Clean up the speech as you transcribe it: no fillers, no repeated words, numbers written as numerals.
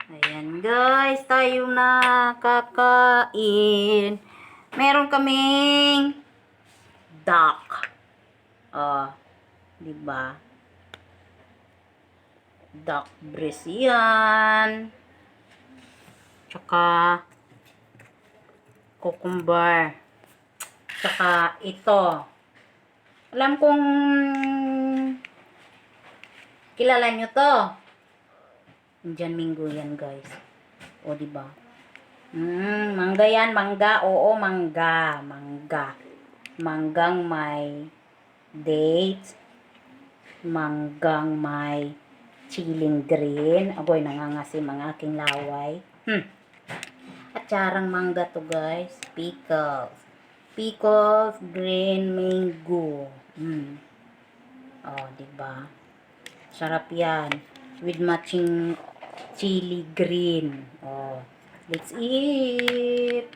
Ayan guys, tayo na kakain. Meron kaming duck. Oh, 'di ba? Duck breast 'yan. Tsaka cucumber. Tsaka ito. Alam kong kilala nyo to. Indian mango yan, guys. O, diba? Mangga yan, mangga. Oo, mangga. Mangga. Manggang may dates. Manggang may chiling green. Aboy, nangangasim ang aking laway. At charang mangga to, guys. Pickles. Pickles, green mango. Oh, diba? Sarap yan. With matching chili green. Oh, let's eat.